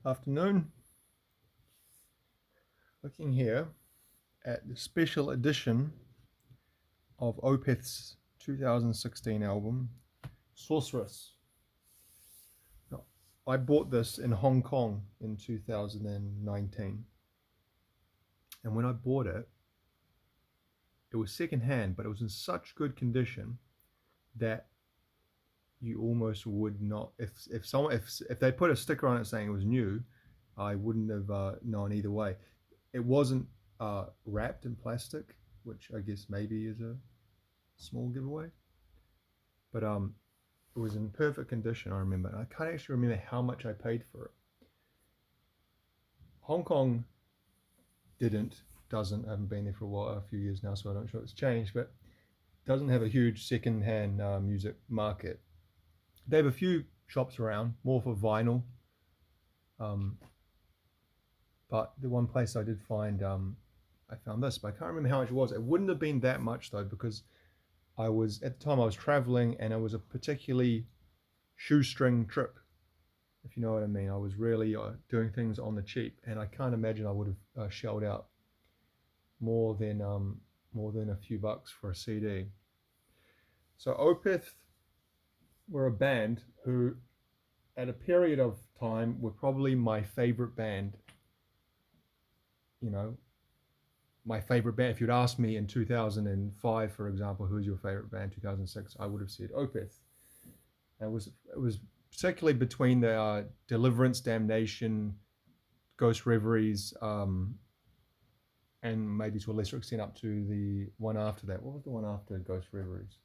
Afternoon. Looking here at the special edition of Opeth's 2016 album, Sorceress. Now, I bought this in Hong Kong in 2019, and when I bought it, it was secondhand, but it was in such good condition that you almost would not, if they put a sticker on it saying it was new, I wouldn't have known either way. It wasn't wrapped in plastic, which I guess maybe is a small giveaway. But it was in perfect condition. I remember. And I can't actually remember how much I paid for it. Hong Kong didn't, doesn't. I haven't been there for a few years now, so I'm not sure it's changed. But doesn't have a huge second-hand music market. They have a few shops around, more for vinyl. Um, but the one place I did find, I found this, but I can't remember how much it was. It wouldn't have been that much though, because I was at the time I was traveling, and it was a particularly shoestring trip, if you know what I mean. I was really doing things on the cheap, and I can't imagine I would have shelled out more than a few bucks for a CD. So Opeth were a band who, at a period of time, were probably my favorite band. You know, my favorite band. If you'd asked me in 2005, for example, who's your favorite band? 2006, I would have said Opeth. And it was particularly between the Deliverance, Damnation, Ghost Reveries, and maybe to a lesser extent up to the one after that. What was the one after Ghost Reveries?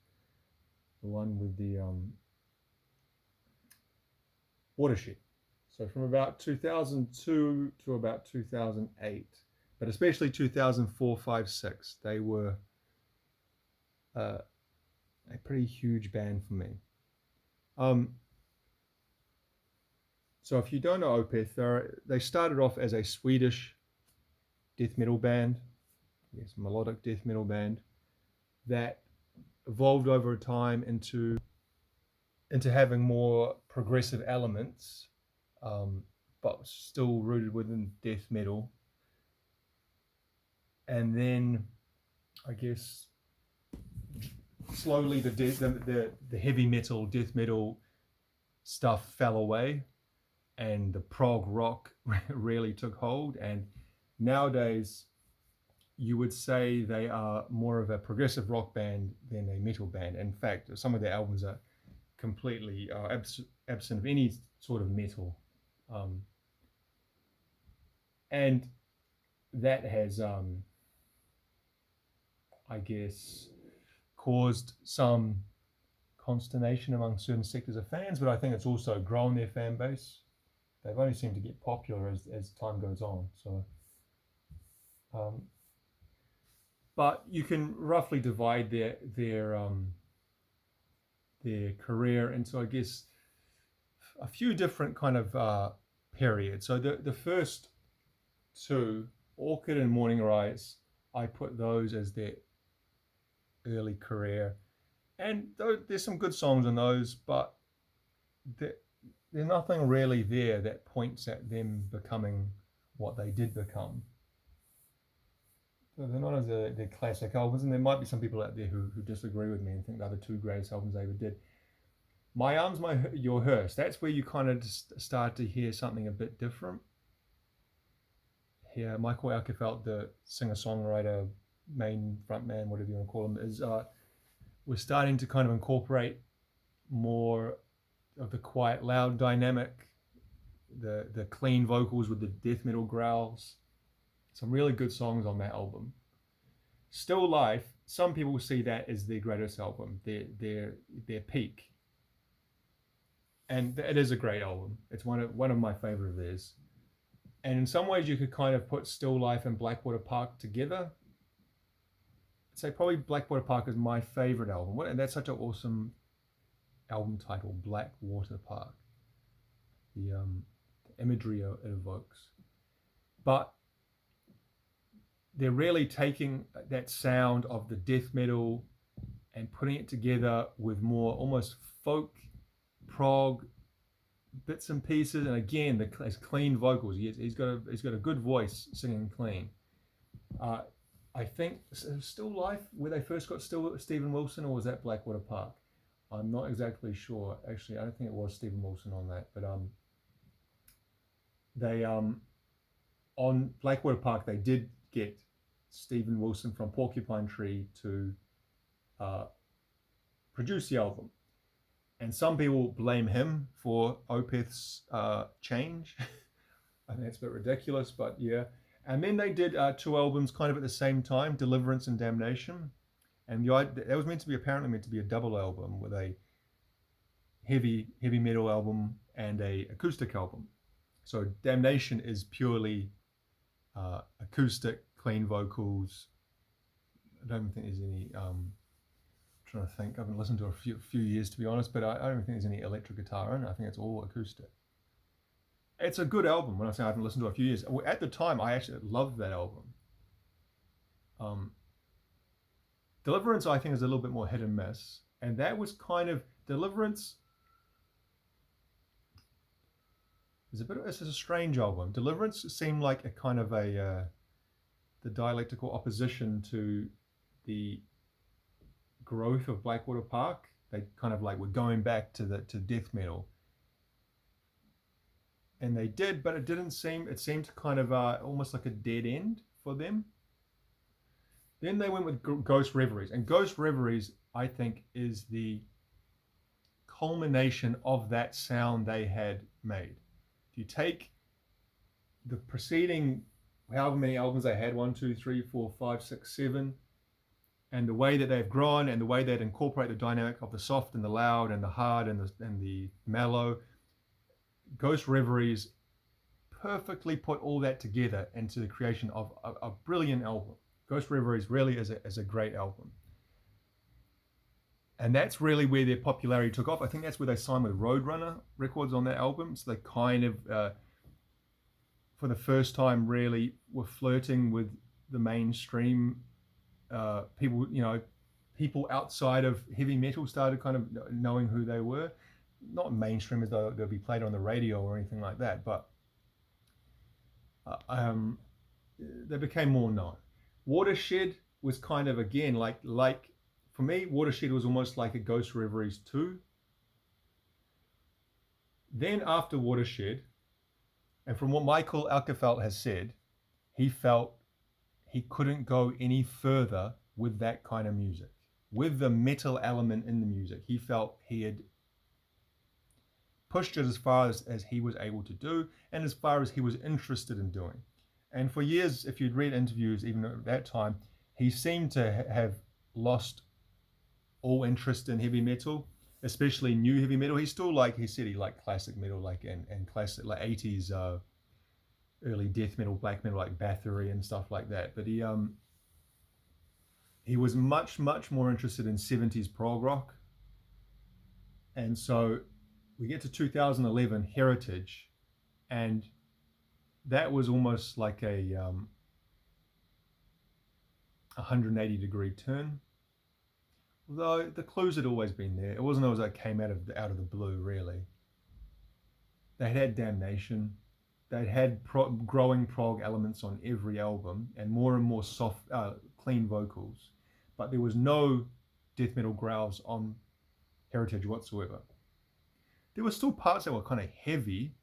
The one with the Watershed. So from about 2002 to about 2008, but especially 2004, 5, 6, they were uh, a pretty huge band for me. Um, so if you don't know Opeth, they started off as a Swedish death metal band, yes, melodic death metal band that evolved over time into having more progressive elements, but still rooted within death metal. And then, I guess, slowly the heavy metal, death metal stuff fell away, and the prog rock really took hold. And nowadays, you would say they are more of a progressive rock band than a metal band. In fact, some of their albums are completely absent of any sort of metal, um, and that has, I guess, caused some consternation among certain sectors of fans. But I think it's also grown their fan base. They've only seemed to get popular as time goes on. So, um, but you can roughly divide their career into, I guess, a few different kind of periods. So the first two, Orchid and Morning Rise, I put those as their early career, and there's some good songs on those, but there's nothing really there that points at them becoming what they did become. So they're not as their classic albums, and there might be some people out there who disagree with me and think they're the two greatest albums they ever did. My Arms, Your Hearse, that's where you kind of just start to hear something a bit different. Here, Michael Oakefeld, the singer-songwriter, main frontman, whatever you want to call him, is we're starting to kind of incorporate more of the quiet, loud dynamic, the clean vocals with the death metal growls. Some really good songs on that album. Still Life, some people see that as their greatest album, their peak, and it is a great album. It's one of my favorite of theirs. And in some ways, you could kind of put Still Life and Blackwater Park together. I'd say probably Blackwater Park is my favorite album, and that's such an awesome album title, Blackwater Park. The imagery it evokes, but they're really taking that sound of the death metal and putting it together with more almost folk, prog, bits and pieces, and again, his clean vocals. He's got a good voice singing clean. Uh, I think Still Life, where they first got Stephen Wilson, or was that Blackwater Park? I'm not exactly sure. Actually, I don't think it was Stephen Wilson on that, but they on Blackwater Park they did get Stephen Wilson from Porcupine Tree to uh, produce the album, and some people blame him for Opeth's change. I think that's a bit ridiculous, but yeah. And then they did two albums kind of at the same time, Deliverance and Damnation, and that was apparently meant to be a double album with a heavy metal album and a acoustic album. So Damnation is purely acoustic, clean vocals. I don't think there's any. Trying to think. I haven't listened to a few years to be honest, but I don't think there's any electric guitar in it. I think it's all acoustic. It's a good album. When I say I haven't listened to it a few years, at the time I actually loved that album. Deliverance I think is a little bit more hit and miss, and that was kind of Deliverance. It's a strange album. Deliverance seemed like a kind of the dialectical opposition to the growth of Blackwater Park. They kind of like were going back to death metal, and they did, but it seemed kind of almost like a dead end for them. Then they went with Ghost Reveries, and Ghost Reveries I think is the culmination of that sound they had made. If you take the preceding however many albums they had, 1, 2, 3, 4, 5, 6, 7, and the way that they've grown and the way they'd incorporate the dynamic of the soft and the loud and the hard and the mellow, Ghost Reveries perfectly put all that together into the creation of a brilliant album. Ghost Reveries really is a great album. And that's really where their popularity took off. I think that's where they signed with Roadrunner Records on that album. So they kind of, for the first time, really were flirting with the mainstream people. People outside of heavy metal started kind of knowing who they were. Not mainstream as though they'll be played on the radio or anything like that, but they became more known. Watershed was kind of, again, like for me, Watershed was almost like a Ghost Reveries 2. Then after Watershed, and from what Michael Alkefeld has said, he felt he couldn't go any further with that kind of music. With the metal element in the music, he felt he had pushed it as far as he was able to do and as far as he was interested in doing. And for years, if you'd read interviews, even at that time, he seemed to have lost all interest in heavy metal, especially new heavy metal. He said he liked classic metal, and classic 80s early death metal, black metal, like Bathory and stuff like that. But he was much more interested in 70s prog rock. And so we get to 2011 Heritage, and that was almost like a 180-degree turn. Although the clues had always been there. It wasn't always that came out of the blue, really. They had Damnation. They'd had growing prog elements on every album and more soft, clean vocals. But there was no death metal growls on Heritage whatsoever. There were still parts that were kind of heavy,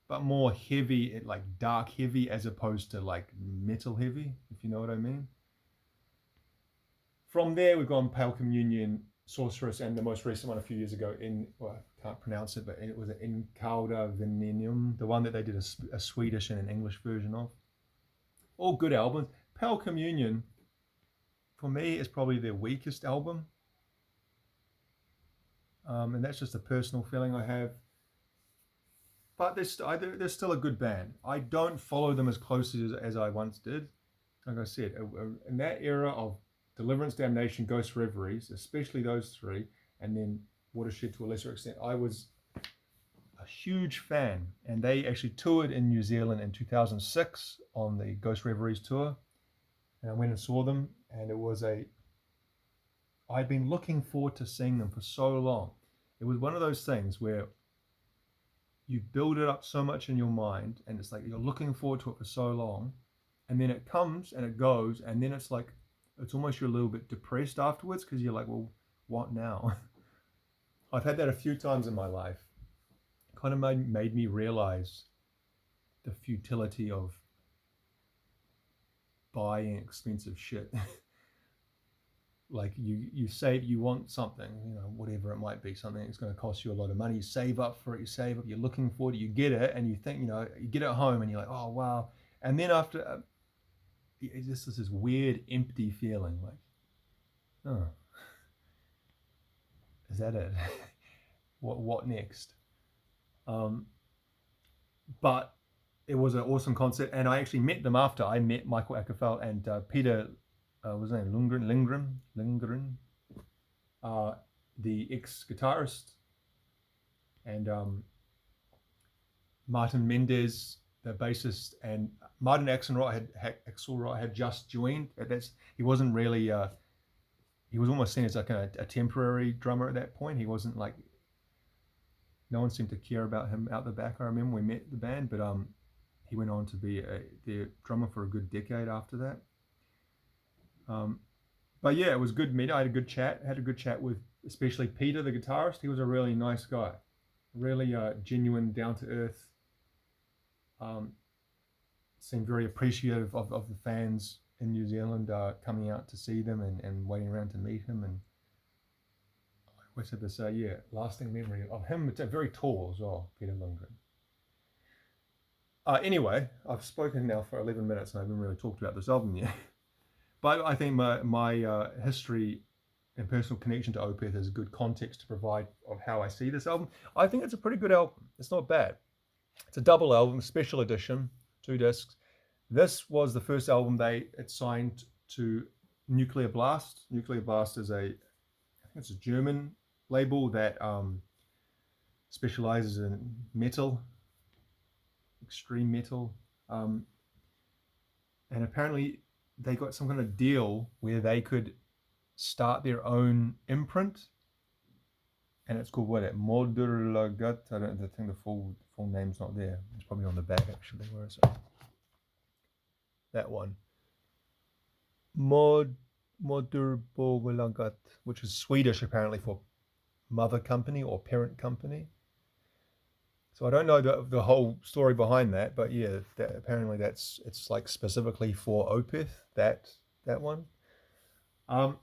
but more heavy, like dark heavy, as opposed to like metal heavy, if you know what I mean. From there, we've gone Pale Communion, Sorceress, and the most recent one a few years ago I can't pronounce it, but it was an Incauda Venenum, the one that they did a Swedish and an English version of. All good albums. Pale Communion, for me, is probably their weakest album. And that's just a personal feeling I have. But they're still a good band. I don't follow them as closely as I once did. Like I said, in that era of Deliverance, Damnation, Ghost Reveries, especially those three, and then Watershed to a lesser extent, I was a huge fan. And they actually toured in New Zealand in 2006 on the Ghost Reveries tour. And I went and saw them, and I'd been looking forward to seeing them for so long. It was one of those things where you build it up so much in your mind, and it's like you're looking forward to it for so long, and then it comes and it goes, and then it's like it's almost you're a little bit depressed afterwards because you're like, well, what now? I've had that a few times in my life. It kind of made me realize the futility of buying expensive shit. Like you save, you want something, whatever it might be, something that's going to cost you a lot of money. You save up for it, you save up, you're looking for it, you get it, and you think, you get it home, and you're like, oh wow, and then after, it's just this weird empty feeling, like, oh, is that it? What next? But it was an awesome concert, and I actually met them after. I met Michael Ackerfeld and Peter, was his name Lindgren, the ex-guitarist, and Martin Mendez, the bassist, and Martin Axelrod had just joined. He wasn't really. He was almost seen as like a temporary drummer at that point. He wasn't like. No one seemed to care about him out the back. I remember we met the band, but he went on to be their drummer for a good decade after that. But yeah, it was good meeting. I had a good chat with especially Peter, the guitarist. He was a really nice guy, really genuine, down to earth. Seemed very appreciative of the fans in New Zealand coming out to see them and waiting around to meet him. And I always had this, lasting memory of him. It's very tall as well, Peter Lundgren. Anyway, I've spoken now for 11 minutes and I haven't really talked about this album yet. But I think my history and personal connection to Opeth is a good context to provide of how I see this album. I think it's a pretty good album. It's not bad. It's a double album, special edition, 2 discs. This was the first album it signed to Nuclear Blast. Nuclear Blast is I think it's a German label that specializes in metal, extreme metal. And apparently they got some kind of deal where they could start their own imprint, and it's called Moderlagat. I think the full name's not there. It's probably on the back actually. Where is it? That one. Moderbolagat, which is Swedish apparently for mother company or parent company. So I don't know the whole story behind that, but yeah, apparently it's like specifically for Opeth, that one. The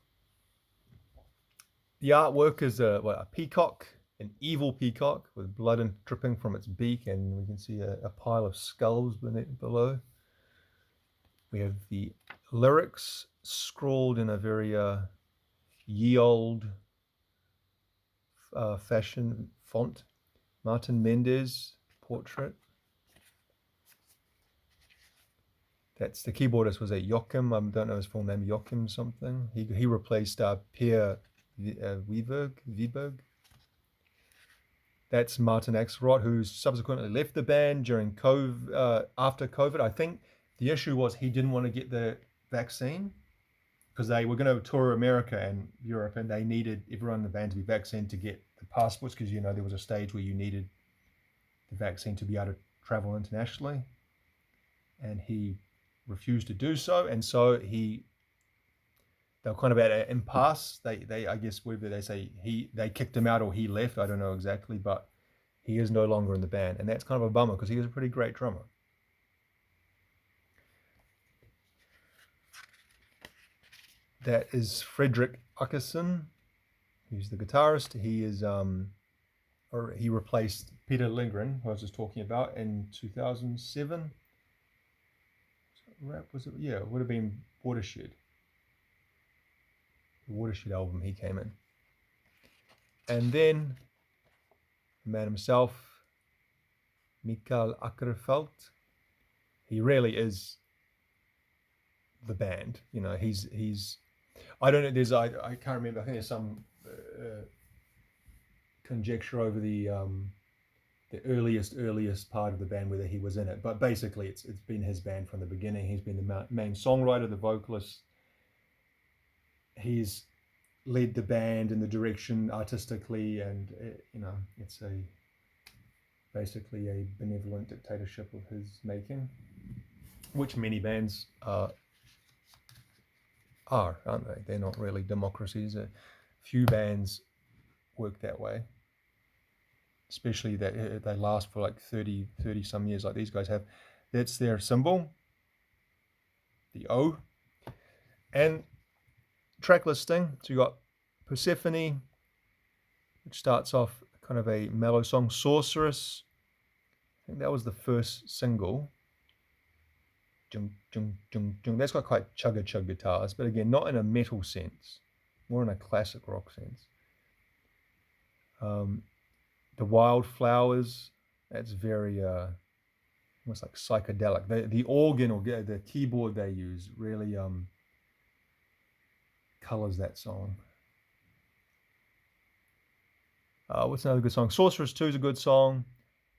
artwork is a peacock, an evil peacock with blood dripping from its beak, and we can see a pile of skulls below. We have the lyrics scrawled in a very ye old fashion font. Martin Mendez portrait. That's the keyboardist was a Joachim. I don't know his full name. Joachim something. He replaced Per Wiberg. That's Martin Axelrod, who subsequently left the band during after COVID. I think the issue was he didn't want to get the vaccine because they were going to tour America and Europe, and they needed everyone in the band to be vaccinated to get the passports because there was a stage where you needed the vaccine to be able to travel internationally, and he refused to do so, and so they were kind of at an impasse. They I guess whether they say they kicked him out or he left, I don't know exactly, but he is no longer in the band, and that's kind of a bummer because he was a pretty great drummer. That is Fredrik Åkesson, who's the guitarist. He is he replaced Peter Lindgren, who I was just talking about, in 2007. Was it? Yeah, it would have been Watershed. The Watershed album he came in. And then the man himself, Mikael Ackerfeld. He really is the band. He's I don't know, I can't remember. I think there's some conjecture over the earliest part of the band, whether he was in it, but basically it's been his band from the beginning. He's been the main songwriter, the vocalist. He's led the band in the direction artistically, and it's basically a benevolent dictatorship of his making, which many bands are, aren't they? They're not really democracies. A few bands work that way, especially that they last for like 30 some years like these guys have. That's their symbol, the O. And track listing, so you got Persephone, which starts off kind of a mellow song. Sorceress, I think that was the first single. Jung, jung, jung, jung. That's got quite chugga guitars, but again, not in a metal sense, more in a classic rock sense. The Wildflowers, that's very almost like psychedelic. The organ or the keyboard they use really colors that song. What's another good song? Sorceress 2 is a good song.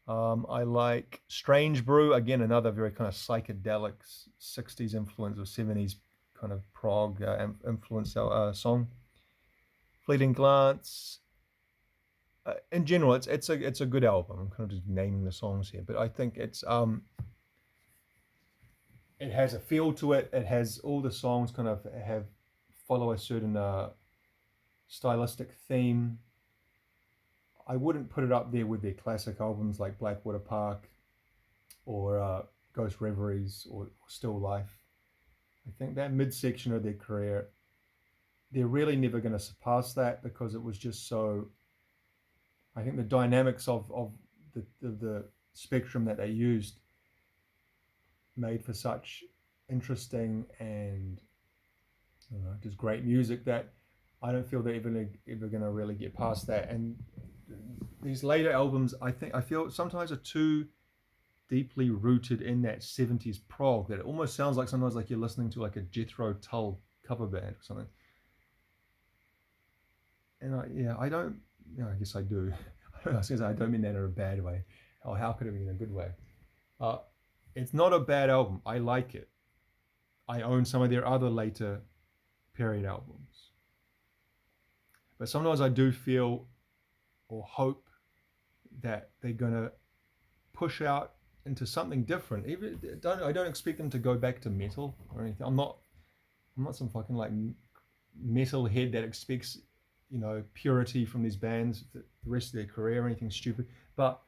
I like Strange Brew, again, another very kind of psychedelic 60s influence or 70s kind of prog influence song. Fleeting Glance. In general, it's a good album. I'm kind of just naming the songs here, but I think it has a feel to it. It has all the songs kind of follow a certain stylistic theme. I wouldn't put it up there with their classic albums like Blackwater Park or Ghost Reveries or Still Life. I think that midsection of their career, they're really never going to surpass that because it was just so. I think the dynamics of the spectrum that they used made for such interesting and just great music that I don't feel they're ever going to really get past that. And these later albums, I feel sometimes are too deeply rooted in that 70s prog that it almost sounds like sometimes like you're listening to like a Jethro Tull cover band or something. And I guess I do. I don't mean that in a bad way. Oh, how could it be in a good way? It's not a bad album. I like it. I own some of their other later period albums. But sometimes I do feel or hope that they're going to push out into something different. I don't expect them to go back to metal or anything. I'm not some fucking like metal head that expects purity from these bands for the rest of their career or anything stupid. But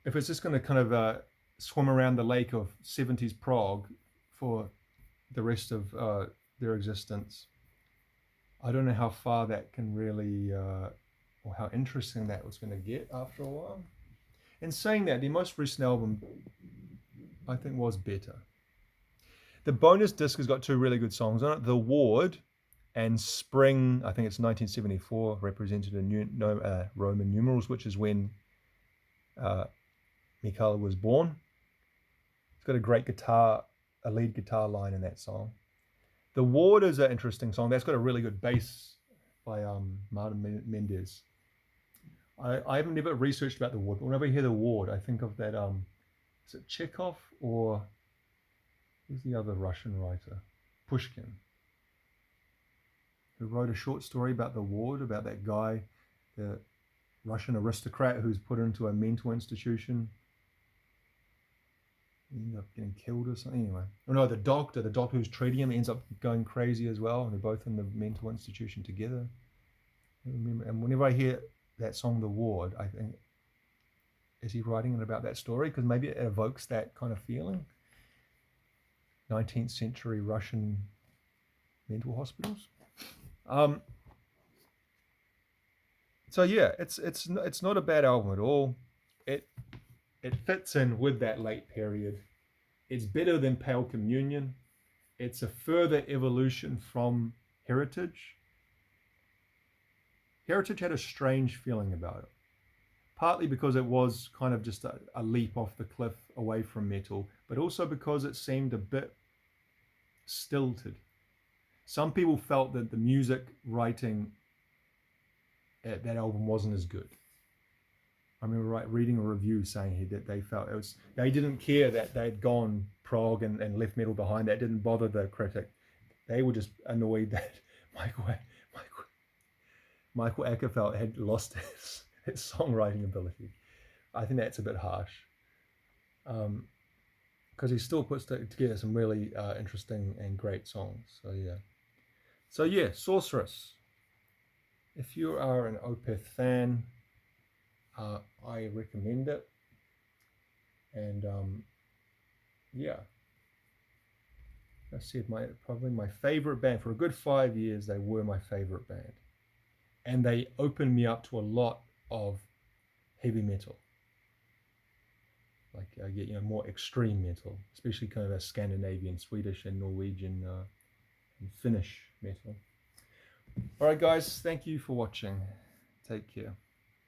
if it's just going to kind of swim around the lake of 70s prog for the rest of their existence, I don't know how far that can really or how interesting that was going to get after a while. And saying that, the most recent album I think was better. The bonus disc has got two really good songs on it. The Ward and Spring, I think it's 1974, represented in Roman numerals, which is when Mikala was born. It's got a great a lead guitar line in that song. The Ward is an interesting song. That's got a really good bass by Martin Mendez. I haven't never researched about the Ward, but whenever I hear the Ward, I think of that, is it Chekhov or who's the other Russian writer? Pushkin, who wrote a short story about the Ward, about that guy, the Russian aristocrat who's put into a mental institution. He ends up getting killed or something. Anyway, the doctor who's treating him ends up going crazy as well, and they're both in the mental institution together. I remember, and whenever I hear that song, The Ward, I think, is he writing it about that story? Because maybe it evokes that kind of feeling. 19th century Russian mental hospitals. So yeah, it's not a bad album at all. It fits in with that late period. It's better than Pale Communion. It's a further evolution from Heritage. Heritage had a strange feeling about it, partly because it was kind of just a leap off the cliff away from metal, but also because it seemed a bit stilted. Some people felt that the music writing at that album wasn't as good. I remember reading a review saying that they felt they didn't care that they'd gone prog and left metal behind. That didn't bother the critic. They were just annoyed that Michael Ackerfeld had lost his songwriting ability. I think that's a bit harsh. Because he still puts together some really interesting and great songs. So yeah. So yeah, Sorceress. If you are an Opeth fan, I recommend it. And yeah, I said probably my favorite band for a good 5 years. They were my favorite band, and they opened me up to a lot of heavy metal, like I get more extreme metal, especially kind of a Scandinavian, Swedish, and Norwegian and Finnish metal. All right, guys, thank you for watching. Take care.